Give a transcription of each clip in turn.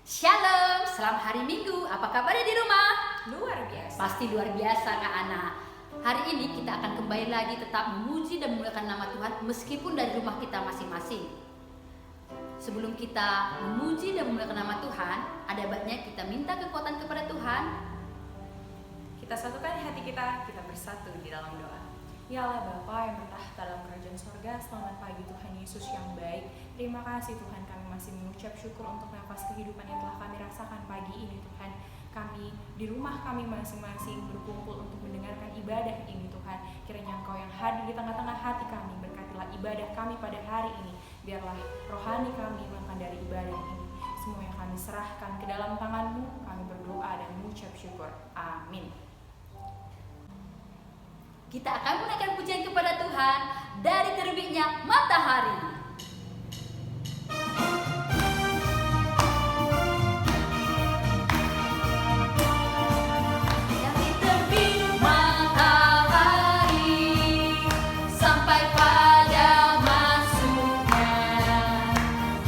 Shalom, selamat hari Minggu. Apa kabarnya di rumah? Luar biasa. Pasti luar biasa Kak Ana. Hari ini kita akan kembali lagi tetap memuji dan memuliakan nama Tuhan meskipun dari rumah kita masing-masing. Sebelum kita memuji dan memuliakan nama Tuhan, ada baiknya kita minta kekuatan kepada Tuhan. Kita satukan hati kita bersatu di dalam doa. Ya Allah Bapa yang bertahta dalam kerajaan sorga, selamat pagi Tuhan Yesus yang baik. Terima kasih Tuhan, kami masih mengucap syukur untuk nafas kehidupan yang telah kami rasakan pagi ini Tuhan. Kami di rumah kami masing-masing berkumpul untuk mendengarkan ibadah ini Tuhan. Kiranya Engkau yang hadir di tengah-tengah hati kami, berkatilah ibadah kami pada hari ini. Biarlah rohani kami makan dari ibadah ini. Semua yang kami serahkan ke dalam tangan-Mu, kami berdoa dan mengucap syukur. Amin. Kita akan menaikkan pujian kepada Tuhan dari terbitnya matahari. Dari terbit matahari sampai pada masuknya,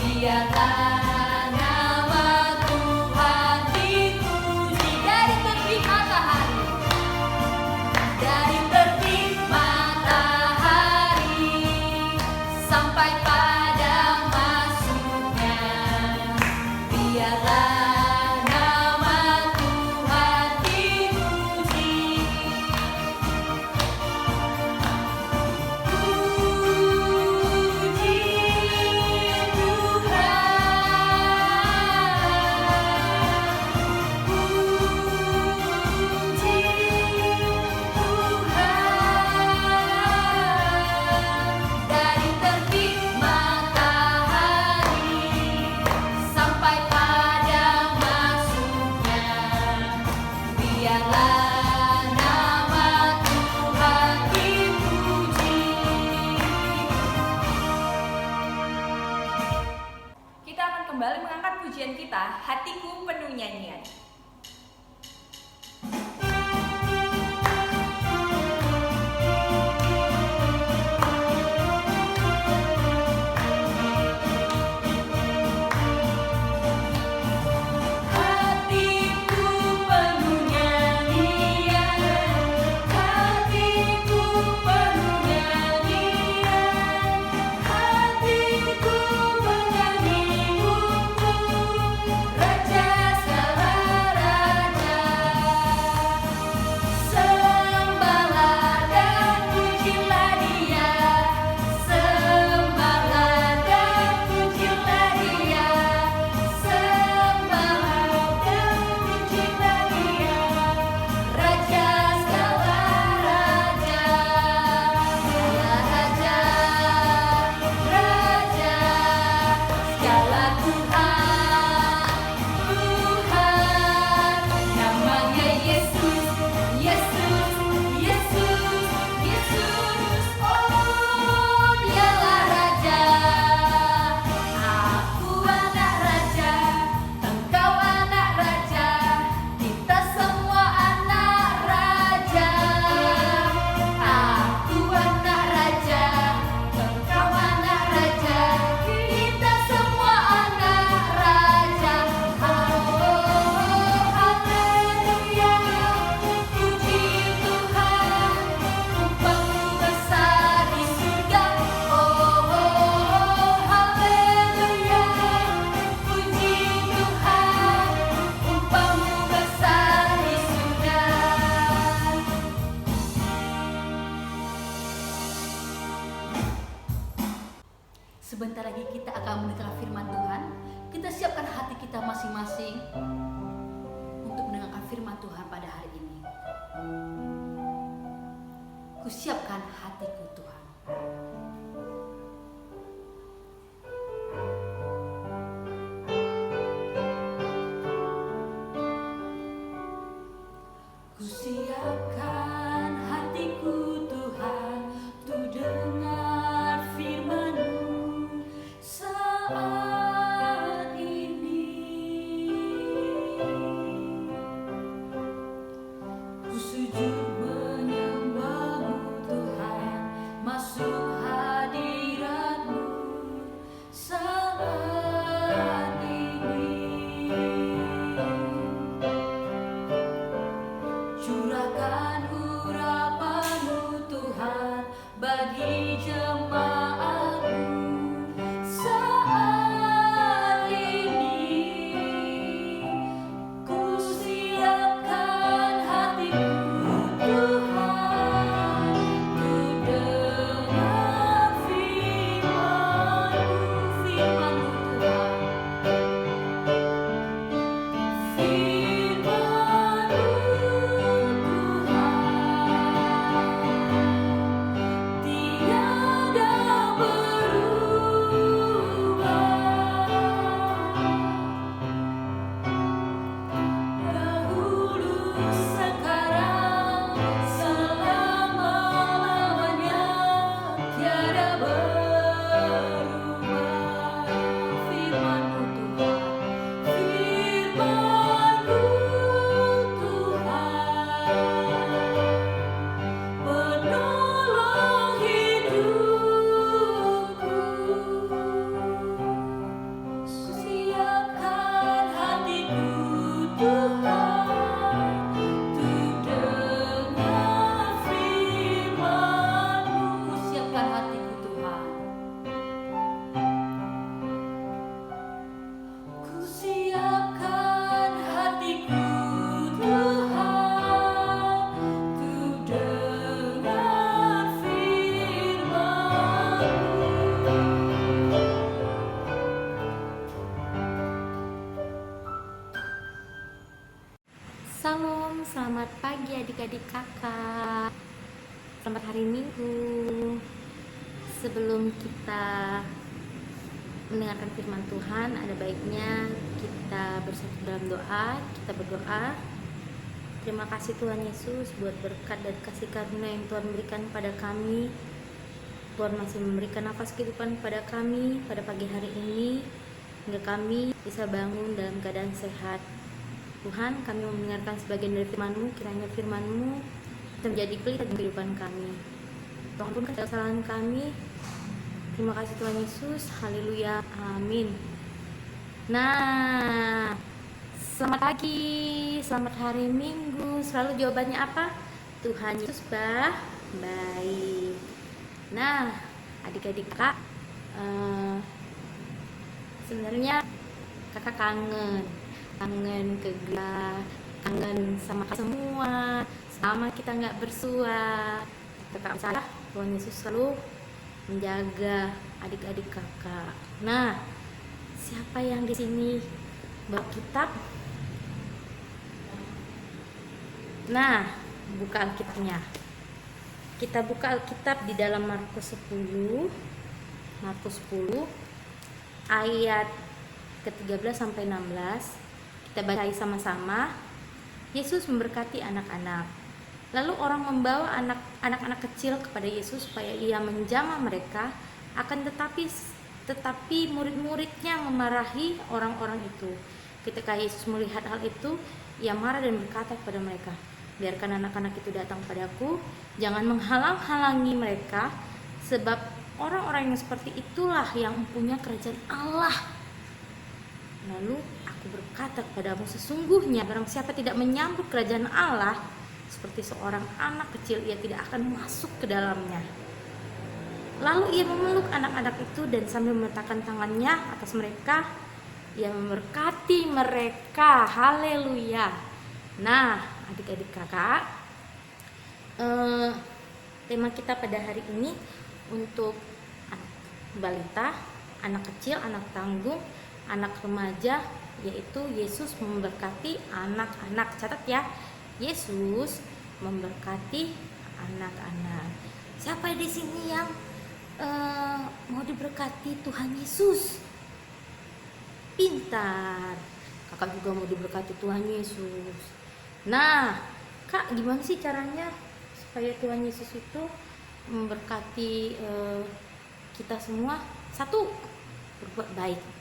biarlah nama Tuhan dipuji. Dari terbit matahari, dari terbit matahari sampai pada masuknya, biarlah nama Tuhan dipuji. Puji Tuhan. Dari terbit matahari sampai pada masuknya, biarlah nama Tuhan dipuji. Kita akan kembali mengangkat pujian kita, hatiku penuh nyanyian. Hatiku penuh nyanyian, hatiku penuh nyanyian, hatiku menyanyi untuk Raja segala raja. Sembahlah dan pujilah Dia, sembahlah dan pujilah Dia, sembahlah dan pujilah Dia, Raja segala raja, segala raja, raja, segala Tuhan, namanya Yesus, Yesus, Yesus, Yesus, oh Dialah Raja. Aku anak raja, engkau anak raja, kita semua anak raja. Aku anak raja, engkau anak raja, kita semua anak raja. Oh, haleluya, puji Tuhan, upahmu besar di surga. Oh, haleluya, puji Tuhan, upahmu besar di surga. Sebentar lagi kita akan mendengar firman Tuhan. Kita siapkan hati kita masing-masing untuk mendengarkan firman Tuhan pada hari ini. Kusiapkan hatiku Tuhan. Kusiapkan hatiku Tuhan untuk dengar firman-Mu saat ini. Ku sujud menyembah-Mu Tuhan. Salam, selamat pagi adik-adik kakak. Selamat hari Minggu. Sebelum kita mendengarkan firman Tuhan, ada baiknya kita bersatu dalam doa. Kita berdoa. Terima kasih Tuhan Yesus buat berkat dan kasih karunia yang Tuhan berikan pada kami. Tuhan masih memberikan nafas kehidupan pada kami pada pagi hari ini, hingga kami bisa bangun dalam keadaan sehat. Tuhan, kami mau mendengarkan sebagian dari firman-Mu, kiranya firman-Mu menjadi pelita dalam kehidupan kami. Tuhan ampunkan kesalahan kami. Terima kasih Tuhan Yesus, haleluya, amin. Nah, selamat pagi, selamat hari Minggu. Selalu jawabannya apa? Tuhan Yesus baik. Nah, adik-adik kakak, sebenarnya kakak kangen ke gereja, kangen sama semua, sama kita nggak bersua. Kakak saya, Tuhan Yesus selalu menjaga adik-adik kakak. Nah, siapa yang di sini bawa kitab? Nah, buka Alkitabnya. Kita buka Alkitab di dalam Markus 10 ayat ke-13 sampai 16. Kita baca sama-sama. Yesus memberkati anak-anak. Lalu orang membawa anak-anak kecil kepada Yesus supaya ia menjamah mereka. Akan tetapi murid-muridnya memarahi orang-orang itu. Ketika Yesus melihat hal itu, ia marah dan berkata kepada mereka, "Biarkan anak-anak itu datang padaku, jangan menghalang-halangi mereka, sebab orang-orang yang seperti itulah yang mempunyai kerajaan Allah. Lalu aku berkata kepadamu, sesungguhnya barang siapa tidak menyambut kerajaan Allah seperti seorang anak kecil, ia tidak akan masuk ke dalamnya." Lalu ia memeluk anak-anak itu dan sambil meletakkan tangannya atas mereka, ia memberkati mereka. Haleluya. Nah, adik-adik kakak, tema kita pada hari ini untuk anak balita, anak kecil, anak tanggung, anak remaja, yaitu Yesus memberkati anak-anak. Catat ya, Yesus memberkati anak-anak. Siapa di sini yang mau diberkati Tuhan Yesus? Pintar. Kakak juga mau diberkati Tuhan Yesus. Nah, Kak, gimana sih caranya supaya Tuhan Yesus itu memberkati kita semua? Satu, berbuat baik.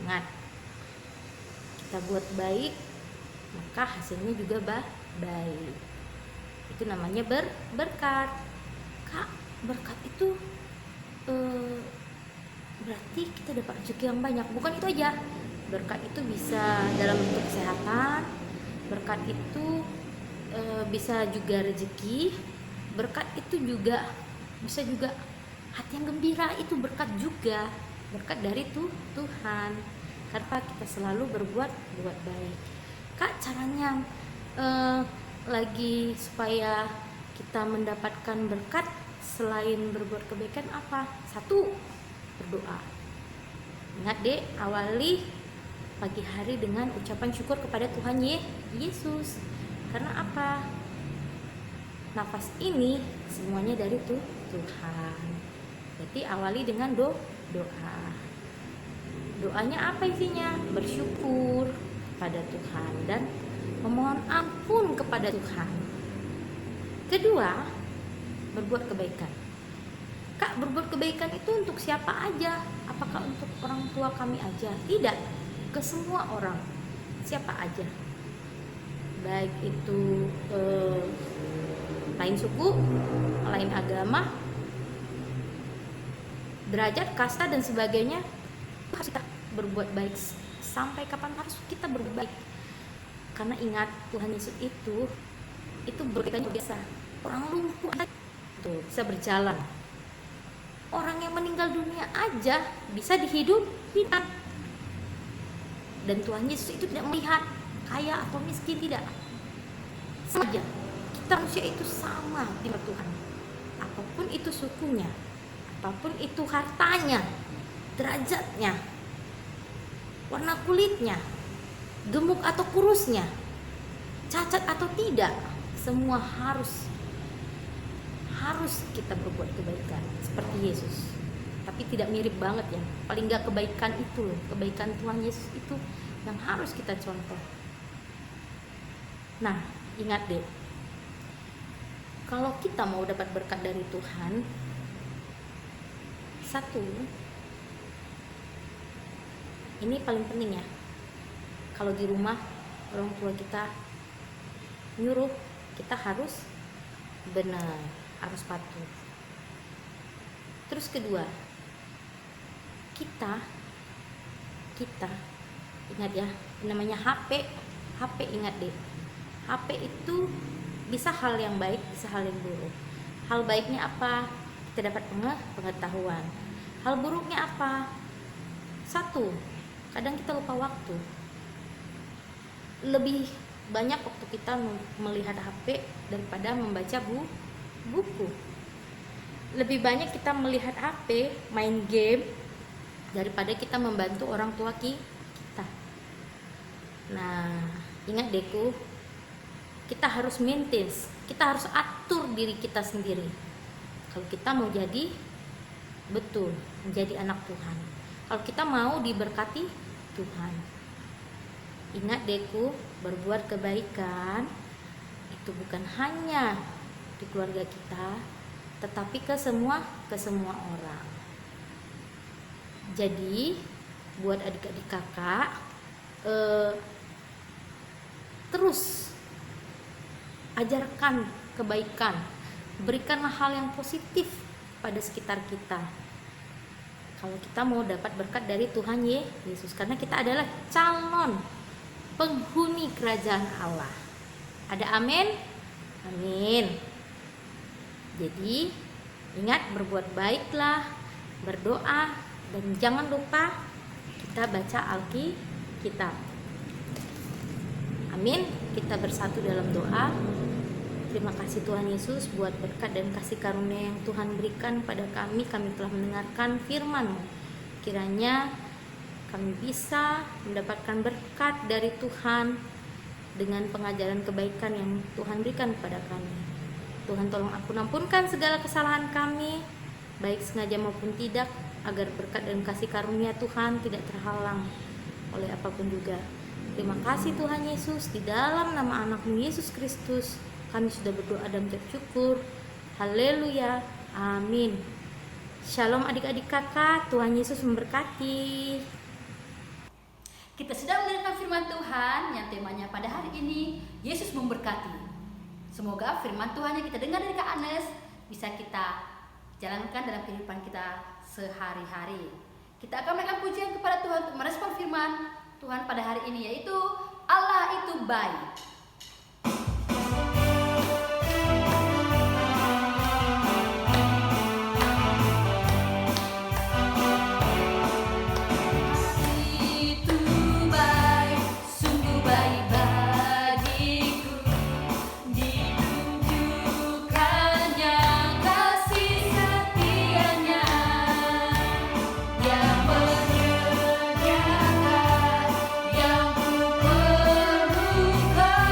Ingat, kita buat baik, maka hasilnya juga baik. Itu namanya berkat. Kak, berkat itu berarti kita dapat rezeki yang banyak. Bukan itu aja. Berkat itu bisa dalam bentuk kesehatan. Berkat itu bisa juga rezeki. Berkat itu juga bisa juga hati yang gembira, itu berkat juga. Berkat dari Tuhan, karena kita selalu berbuat baik. Kak, caranya lagi supaya kita mendapatkan berkat selain berbuat kebaikan apa? Satu, berdoa. Ingat dek, awali pagi hari dengan ucapan syukur kepada Tuhan Yesus. Karena apa? Nafas ini semuanya dari Tuhan. Jadi awali dengan doa. Doanya apa isinya? Bersyukur kepada Tuhan dan memohon ampun kepada Tuhan. Kedua, berbuat kebaikan. Kak, berbuat kebaikan itu untuk siapa aja? Apakah untuk orang tua kami aja? Tidak, ke semua orang. Siapa aja? Baik itu lain suku, lain agama, derajat, kasta dan sebagainya. Harus kita berbuat baik. Sampai kapan harus kita berbuat baik? Karena ingat, Tuhan Yesus itu berkaitan biasa. Orang lumpuh tuh bisa berjalan. Orang yang meninggal dunia aja bisa dihidupkan. Dan Tuhan Yesus itu tidak melihat kaya atau miskin, tidak. Saja kita manusia itu sama di mata Tuhan. Apapun itu sukunya, apapun itu hartanya, derajatnya, warna kulitnya, gemuk atau kurusnya, cacat atau tidak, semua harus kita berbuat kebaikan seperti Yesus. Tapi tidak mirip banget ya, paling nggak kebaikan itu loh, kebaikan Tuhan Yesus itu yang harus kita contoh. Nah, ingat deh, kalau kita mau dapat berkat dari Tuhan, satu, ini paling penting ya, kalau di rumah orang tua kita nyuruh, kita harus benar, harus patuh. Terus kedua, kita ingat ya, namanya HP, ingat deh, HP itu bisa hal yang baik, bisa hal yang buruk. Hal baiknya apa? Kita dapat pengetahuan. Hal buruknya apa? Satu, kadang kita lupa waktu. Lebih banyak waktu kita melihat HP daripada membaca buku. Lebih banyak kita melihat HP, main game, daripada kita membantu orang tua kita. Nah, ingat deku, kita harus maintain, kita harus atur diri kita sendiri. Kalau kita mau jadi betul menjadi anak Tuhan, kalau kita mau diberkati Tuhan, ingat deku, berbuat kebaikan itu bukan hanya di keluarga kita, tetapi ke semua orang. Jadi buat adik-adik kakak, terus ajarkan kebaikan, berikanlah hal yang positif pada sekitar kita. Kalau kita mau dapat berkat dari Tuhan Yesus, karena kita adalah calon penghuni kerajaan Allah. Ada amin? Amin. Jadi ingat, berbuat baiklah, berdoa, dan jangan lupa kita baca Alkitab. Amin. Kita bersatu dalam doa. Terima kasih Tuhan Yesus buat berkat dan kasih karunia yang Tuhan berikan pada kami. Kami telah mendengarkan firman-Mu. Kiranya kami bisa mendapatkan berkat dari Tuhan dengan pengajaran kebaikan yang Tuhan berikan kepada kami. Tuhan tolong ampunkan segala kesalahan kami, baik sengaja maupun tidak, agar berkat dan kasih karunia Tuhan tidak terhalang oleh apapun juga. Terima kasih Tuhan Yesus, di dalam nama anak-Mu Yesus Kristus kami sudah berdoa dan mengucap syukur. Haleluya, amin. Shalom adik-adik kakak, Tuhan Yesus memberkati. Kita sedang mendengarkan firman Tuhan yang temanya pada hari ini, Yesus memberkati. Semoga firman Tuhan yang kita dengar dari Kak Anes bisa kita jalankan dalam kehidupan kita sehari-hari. Kita akan memberikan pujian kepada Tuhan untuk merespon firman Tuhan pada hari ini, yaitu Allah itu baik. Yang ku perlukan.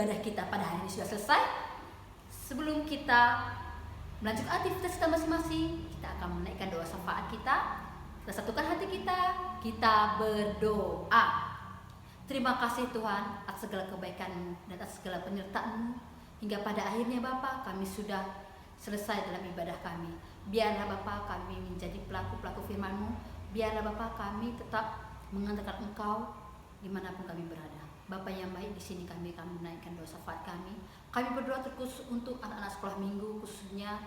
ibadah kita pada hari ini sudah selesai. Sebelum kita melanjutkan aktivitas kita masing-masing, kita akan menaikkan doa syafaat kita. Kita satukan hati kita berdoa. Terima kasih Tuhan atas segala kebaikan-Mu dan atas segala penyertaan-Mu. Hingga pada akhirnya Bapa, kami sudah selesai dalam ibadah kami. Biarlah Bapa kami menjadi pelaku-pelaku firman-Mu. Biarlah Bapa kami tetap mengandalkan Engkau dimanapun kami berada. Bapa yang baik, di sini kami akan menaikkan doa syafaat kami. Kami berdoa terkhusus untuk anak-anak sekolah minggu, khususnya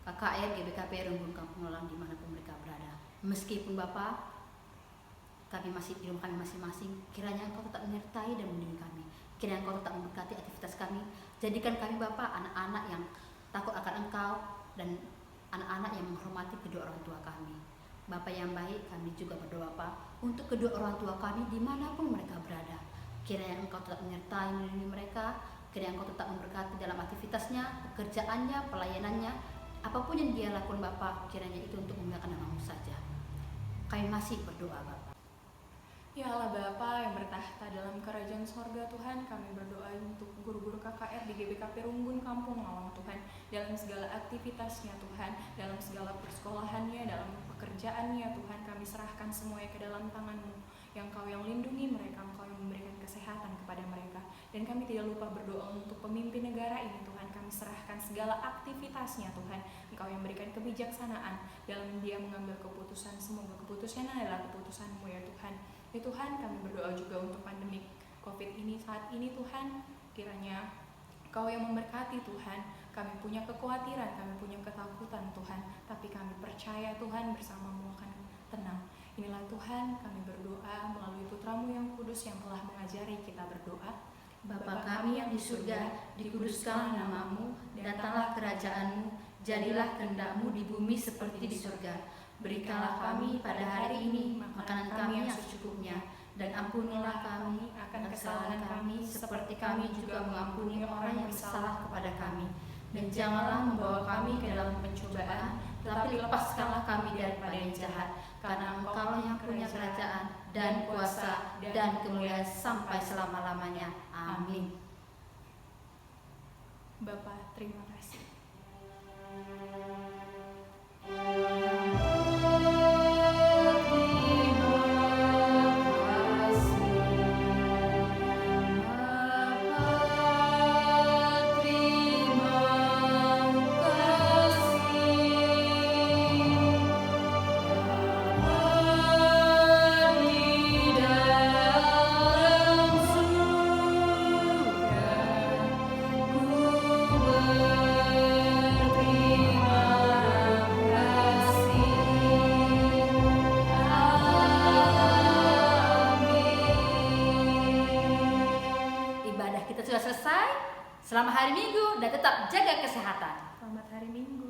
KKR, GBKP, Rumbun Kampung Lelang dimanapun mereka berada. Meskipun Bapa kami masih di rumah kami masing-masing, kiranya Engkau tetap menyertai dan melindungi kami. Kiranya Engkau tetap memberkati aktivitas kami. Jadikan kami Bapa anak-anak yang takut akan Engkau dan anak-anak yang menghormati kedua orang tua kami. Bapa yang baik, kami juga berdoa Pak untuk kedua orang tua kami dimanapun mereka berada. Kiranya Engkau tetap menyertai melindungi mereka. Kiranya Engkau tetap memberkati dalam aktivitasnya, pekerjaannya, pelayanannya, apapun yang dia lakukan Bapa, kiranya itu untuk memuliakan nama-Mu saja. Kami masih berdoa Bapa. Ya Allah Bapa yang bertahta dalam kerajaan sorga Tuhan, kami berdoa untuk guru-guru KKR di GBKP Rumbun Kampung Malang Tuhan, dalam segala aktivitasnya Tuhan, dalam segala persekolahannya, dalam pekerjaannya Tuhan, kami serahkan semuanya ke dalam tangan-Mu, yang Engkau yang lindungi mereka, Engkau yang memberikan kesehatan kepada mereka. Dan kami tidak lupa berdoa untuk pemimpin negara ini Tuhan, kami serahkan segala aktivitasnya Tuhan, Engkau yang memberikan kebijaksanaan dalam dia mengambil keputusan, semoga keputusannya adalah keputusan-Mu ya Tuhan. Ya Tuhan, kami berdoa juga untuk pandemi COVID ini saat ini Tuhan, kiranya Engkau yang memberkati Tuhan. Kami punya kekhawatiran, kami punya ketakutan Tuhan, tapi kami percaya Tuhan bersama-Mu akan tenang. Inilah Tuhan, kami berdoa melalui Putra-Mu yang kudus yang telah mengajari kita berdoa. Bapa kami yang di surga, dikuduskanlah nama-Mu, datanglah kerajaan-Mu, jadilah kehendak-Mu di bumi seperti di surga. Berikanlah kami pada hari ini makanan kami yang secukupnya, dan ampunilah kami akan kesalahan kami seperti kami juga mengampuni orang yang bersalah kepada kami. Dan janganlah membawa kami ke dalam pencobaan, tetapi lepaskanlah kami daripada yang jahat, karena Engkau yang punya kerajaan dan kuasa dan kemuliaan sampai selama-lamanya. Amin. Bapa, terima kasih. Ibadah kita sudah selesai. Selamat hari Minggu dan tetap jaga kesehatan. Selamat hari Minggu.